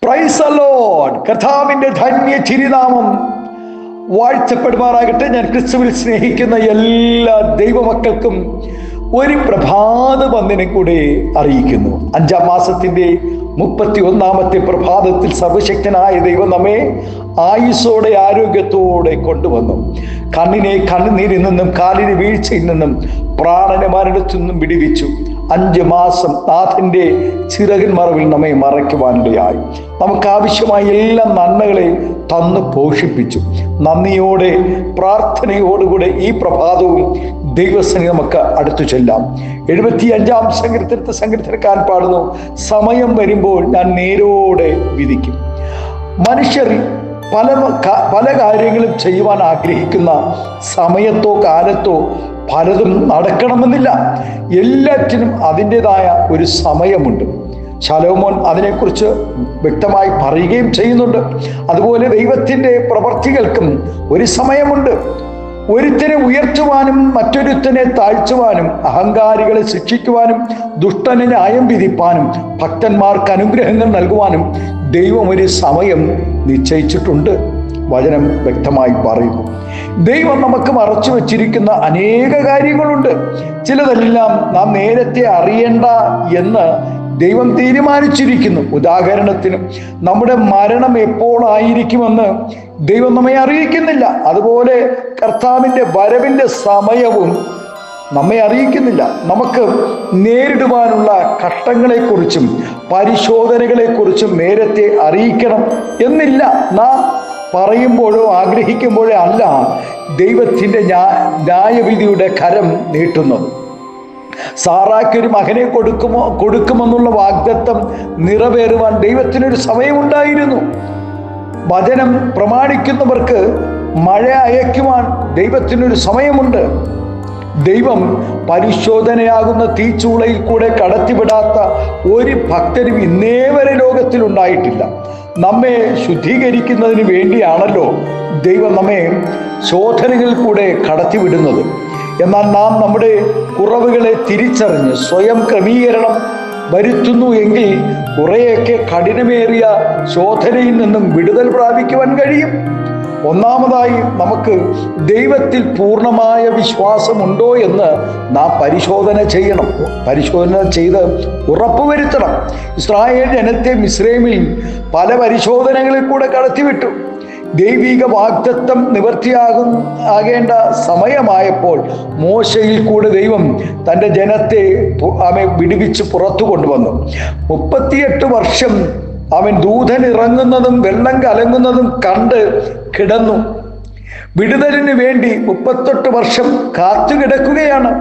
Praise the Lord. കർത്താവിന്റെ ധന്യ ചിരിനാമം വാഴ്ത്തപ്പെടുമാറാകട്ടെ. ഞാൻ ക്രിസ്തുവിൽ സ്നേഹിക്കുന്ന എല്ലാ ദൈവമക്കൾക്കും ഒരു പ്രഭാത വന്ദനം കൂടെ അറിയിക്കുന്നു. 5-ാം മാസത്തിന്റെ 31-ാമത്തെ പ്രഭാതത്തിൽ സർവശക്തനായ ദൈവം നമ്മെ ആയുസ്സോടെ ആരോഗ്യത്തോടെ കൊണ്ടുവന്നു. കണ്ണിനെ കണ്ണുനീരിൽ നിന്നും കാലിന് വീഴ്ചയിൽ നിന്നും പ്രാണനെ മരണത്തിൽ നിന്നും വിടുവിച്ചു. 5 മാസം നാഥന്റെ ചിറകിൻ മറവിൽ നമ്മെ മറയ്ക്കുവാനിടയായി. നമുക്ക് ആവശ്യമായ എല്ലാ നന്മകളെ തന്ന് പോഷിപ്പിച്ചു. നന്ദിയോടെ പ്രാർത്ഥനയോടുകൂടെ ഈ പ്രഭാതവും ദൈവസന്നിധി നമുക്ക് അടുത്തു ചെല്ലാം. 75-ാം സങ്കീർത്തനക്കാരൻ പാടുന്നു, സമയം വരുമ്പോൾ ഞാൻ നേരോടെ വിധിക്കും. മനുഷ്യർ പല കാര്യങ്ങളും ചെയ്യുവാൻ ആഗ്രഹിക്കുന്ന സമയത്തോ കാലത്തോ പലതും നടക്കണമെന്നില്ല. എല്ലാറ്റിനും അതിൻ്റെതായ ഒരു സമയമുണ്ട്. ശലോമോൻ അതിനെക്കുറിച്ച് വ്യക്തമായി പറയുകയും ചെയ്യുന്നുണ്ട്. അതുപോലെ ദൈവത്തിൻ്റെ പ്രവർത്തികൾക്കും ഒരു സമയമുണ്ട്. ഒരുത്തനെ ഉയർത്തുവാനും മറ്റൊരുത്തനെ താഴ്ത്തുവാനും, അഹങ്കാരികളെ ശിക്ഷിക്കുവാനും, ദുഷ്ടനെ ന്യായം വിധിപ്പാനും, ഭക്തന്മാർക്ക് അനുഗ്രഹങ്ങൾ നൽകുവാനും ദൈവം ഒരു സമയം നിശ്ചയിച്ചിട്ടുണ്ട്. വചനം വ്യക്തമായി പറയുന്നു. ദൈവം നമുക്ക് മറച്ചു വച്ചിരിക്കുന്ന അനേക കാര്യങ്ങളുണ്ട്. ചിലതെല്ലാം നാം നേരത്തെ അറിയണ്ട എന്ന് ദൈവം തീരുമാനിച്ചിരിക്കുന്നു. ഉദാഹരണത്തിന്, നമ്മുടെ മരണം എപ്പോഴായിരിക്കുമെന്ന് ദൈവം നമ്മെ അറിയിക്കുന്നില്ല. അതുപോലെ കർത്താവിൻ്റെ വരവിൻ്റെ സമയവും നമ്മെ അറിയിക്കുന്നില്ല. നമുക്ക് നേരിടുവാനുള്ള ഘട്ടങ്ങളെക്കുറിച്ചും പരിശോധനകളെക്കുറിച്ചും നേരത്തെ അറിയിക്കണം എന്നില്ല. നാം പറയുമ്പോഴോ ആഗ്രഹിക്കുമ്പോഴോ അല്ല ദൈവത്തിൻ്റെ ന്യായവിധിയുടെ കരം നീട്ടുന്നത്. സാറായ്ക്കൊരു മകനെ കൊടുക്കുമെന്നുള്ള വാഗ്ദത്തം നിറവേറുവാൻ ദൈവത്തിനൊരു സമയമുണ്ടായിരുന്നു. വചനം പ്രമാണിക്കുന്നവർക്ക് മഴ അയക്കുവാൻ ദൈവത്തിനൊരു സമയമുണ്ട്. ദൈവം പരിശോധനയാകുന്ന തീച്ചൂളയിൽ കൂടെ കടത്തിവിടാത്ത ഒരു ഭക്തരും ഇന്നേ വരെ ലോകത്തിൽ ഉണ്ടായിട്ടില്ല. നമ്മെ ശുദ്ധീകരിക്കുന്നതിന് വേണ്ടിയാണല്ലോ ദൈവം നമ്മെ ശോധനകളിൽ കൂടെ കടത്തിവിടുന്നത്. എന്നാൽ നാം നമ്മുടെ കുറവുകളെ തിരിച്ചറിഞ്ഞ് സ്വയം ക്രമീകരണം വരുത്തുന്നു എങ്കിൽ കുറേയൊക്കെ കഠിനമേറിയ ശോധനയിൽ നിന്നും വിടുതൽ പ്രാപിക്കുവാൻ കഴിയും. ഒന്നാമതായി നമുക്ക് ദൈവത്തിൽ പൂർണ്ണമായ വിശ്വാസമുണ്ടോ എന്ന് നാം പരിശോധന ചെയ്യണം. പരിശോധന ചെയ്ത് ഉറപ്പുവരുത്തണം. ഇസ്രായേൽ ജനത്തെ മിസ്രൈമിൽ പല പരിശോധനകളിൽ കൂടെ കടത്തിവിട്ടു. ദൈവിക വാഗ്ദത്തം ആകേണ്ട സമയമായപ്പോൾ മോശയിൽ കൂടെ ദൈവം തൻ്റെ ജനത്തെ വിടുവിച്ച് പുറത്തു കൊണ്ടുവന്നു. 38 വർഷം അവൻ ദൂതൻ ഇറങ്ങുന്നതും വെള്ളം കലങ്ങുന്നതും കണ്ട് കിടന്നു. വിടുതലിന് വേണ്ടി 38 വർഷം കാത്തുകിടക്കുകയാണ്.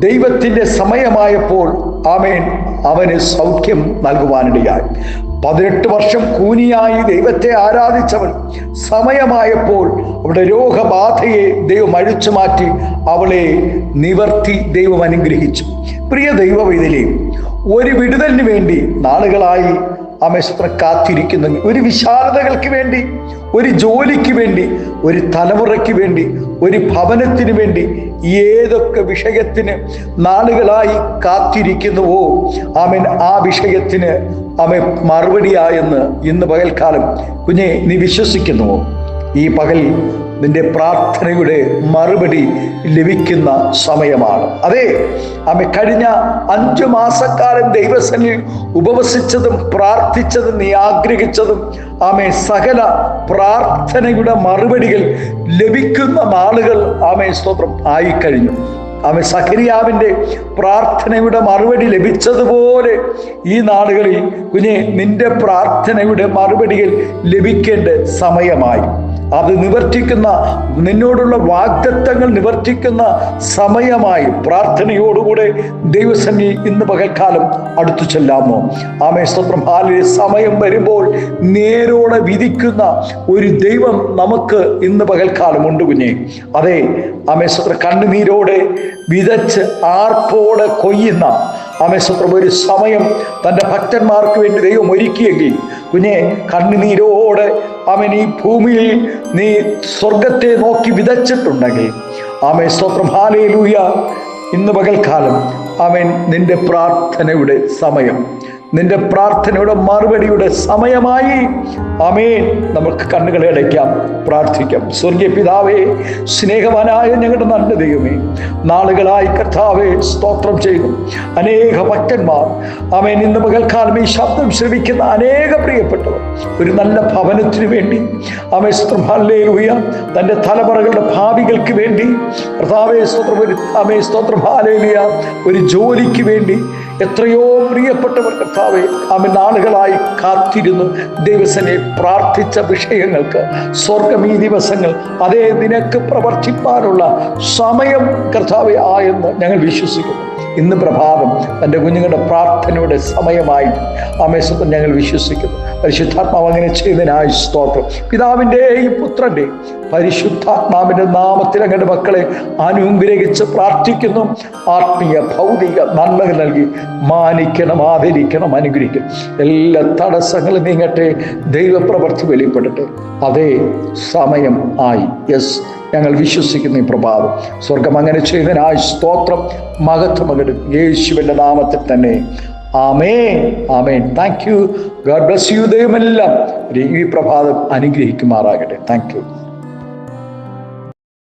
ദൈവത്തിൻ്റെ സമയമായപ്പോൾ അവന് സൗഖ്യം നൽകുവാനിടയായി. 18 വർഷം കൂനിയായി ദൈവത്തെ ആരാധിച്ചവൾ സമയമായപ്പോൾ അവളുടെ രോഗബാധയെ ദൈവം അഴിച്ചു മാറ്റി അവളെ നിവർത്തി ദൈവം അനുഗ്രഹിച്ചു. പ്രിയ ദൈവവൈതലേ, ഒരു വിടുതലിന് വേണ്ടി നാളുകളായി കാത്തിരിക്കുന്നു. ഒരു വിശാലതകൾക്ക് വേണ്ടി, ഒരു ജോലിക്ക് വേണ്ടി, ഒരു തലമുറയ്ക്ക് വേണ്ടി, ഒരു ഭവനത്തിന് വേണ്ടി, ഏതൊക്കെ വിഷയത്തിന് നാളുകളായി കാത്തിരിക്കുന്നുവോ ആ വിഷയത്തിന് മറുപടിയായെന്ന് ഇന്ന് പകൽക്കാലം കുഞ്ഞെ നീ വിശ്വസിക്കുന്നുവോ? ഈ പകൽ നിന്റെ പ്രാർത്ഥനയുടെ മറുപടി ലഭിക്കുന്ന സമയമാണ്. അതെ, കഴിഞ്ഞ 5 മാസക്കാലം ദൈവസന്നിധിയിൽ ഉപവസിച്ചതും പ്രാർത്ഥിച്ചതും നീ ആഗ്രഹിച്ചതും സകല പ്രാർത്ഥനയുടെ മറുപടികൾ ലഭിക്കുന്ന നാളുകൾ സ്തോത്രം ആയിക്കഴിഞ്ഞു. സഖരിയാവിൻ്റെ പ്രാർത്ഥനയുടെ മറുപടി ലഭിച്ചതുപോലെ ഈ നാളുകളിൽ കുഞ്ഞെ നിന്റെ പ്രാർത്ഥനയുടെ മറുപടികൾ ലഭിക്കേണ്ട സമയമായി. അത് നിവർത്തിക്കുന്ന, നിന്നോടുള്ള വാഗ്ദത്തങ്ങൾ നിവർത്തിക്കുന്ന സമയമായി. പ്രാർത്ഥനയോടുകൂടെ ദൈവസന്നിധിയിൽ ഇന്ന് പകൽക്കാലം അടുത്തു ചെല്ലാമോ? സ്തോത്രം. സമയം വരുമ്പോൾ നേരോടെ വിധിക്കുന്ന ഒരു ദൈവം നമുക്ക് ഇന്ന് പകൽക്കാലം ഉണ്ട് കുഞ്ഞെ. അതെ, സ്തോത്രം. കണ്ണുനീരോടെ വിതച്ച് ആർപ്പോടെ കൊയ്യുന്ന സ്തോത്രം ഒരു സമയം തൻ്റെ ഭക്തന്മാർക്ക് വേണ്ടി ദൈവം ഒരുക്കിയെങ്കിൽ കുഞ്ഞെ, കണ്ണുനീരോടെ ഈ ഭൂമിയിൽ നീ സ്വർഗത്തെ നോക്കി വിതച്ചിട്ടുണ്ടെങ്കിൽ സ്തോത്രം. ഹല്ലേലൂയ. ഇന്ന് പകൽക്കാലം നിന്റെ പ്രാർത്ഥനയുടെ സമയം നിന്റെ പ്രാർത്ഥനയുടെ മറുപടിയുടെ സമയമായി. ആമേൻ. നമുക്ക് കണ്ണുകളെ അടയ്ക്കാം, പ്രാർത്ഥിക്കാം. സ്വർഗീയ പിതാവേ, സ്നേഹവാനായ ഞങ്ങളുടെ നല്ല ദൈവമേ, നാളുകളായി കർത്താവേ സ്തോത്രം ചെയ്തു അനേക ഭക്തന്മാർ, ആമേൻ, ഇന്ന് പകൽക്കാലം ഈ ശബ്ദം ശ്രവിക്കുന്ന അനേക പ്രിയപ്പെട്ടവർ ഒരു നല്ല ഭവനത്തിന് വേണ്ടി, ആമേൻ സ്തോത്രം, ഹല്ലേലൂയ, തൻ്റെ തലമുറകളുടെ ഭാവികൾക്ക് വേണ്ടി കർത്താവേ സ്തോത്രം, ആമേൻ സ്തോത്രം, ഹല്ലേലൂയ, ഒരു ജോലിക്ക് വേണ്ടി എത്രയോ പ്രിയപ്പെട്ടവർ കർത്താവേ ആമേൻ നാളുകളായി കാത്തിരുന്നു ദൈവസനെ പ്രാർത്ഥിച്ച വിഷയങ്ങൾക്ക് സ്വർഗം ഈ ദിവസങ്ങൾ അതേ നിനക്ക് പ്രവർത്തിപ്പാനുള്ള സമയം കർത്താവേ ആയെന്ന് ഞങ്ങൾ വിശ്വസിക്കുന്നു. ഇന്ന് പ്രഭാതം തൻ്റെ കുഞ്ഞുങ്ങളുടെ പ്രാർത്ഥനയുടെ സമയമായി ആമേൻ ഞങ്ങൾ വിശ്വസിക്കുന്നു. പരിശുദ്ധാത്മാവ് അങ്ങനെ ചെയ്യുന്നതിനായി സ്തോത്രം. പിതാവിൻ്റെയും പുത്രൻ്റെയും പരിശുദ്ധാത്മാവിൻ്റെ നാമത്തിൽ അങ്ങയുടെ മക്കളെ അനുഗ്രഹിച്ച് പ്രാർത്ഥിക്കുന്നു. ആത്മീയ ഭൗതിക നന്മകൾ നൽകി മാനിക്കണം, ആദരിക്കണം, അനുഗ്രഹിക്കണം. എല്ലാ തടസ്സങ്ങളും നീങ്ങട്ടെ, ദൈവപ്രവൃത്തി വെളിപ്പെടട്ടെ. അതേ സമയം ആയി. യെസ്, ഞങ്ങൾ വിശ്വസിക്കുന്ന ഈ പ്രഭാതം സ്വർഗം അങ്ങനെ ചെയ്യുന്നതിനായി സ്തോത്രം. മഹത്വമകടും യേശുവിൻ്റെ നാമത്തിൽ തന്നെ. ആമേൻ, ആമേൻ. Thank you. God bless you. ദൈവമെല്ലാം ഈ പ്രഭാതം അനുഗ്രഹിക്കുമാറാകട്ടെ. Thank U.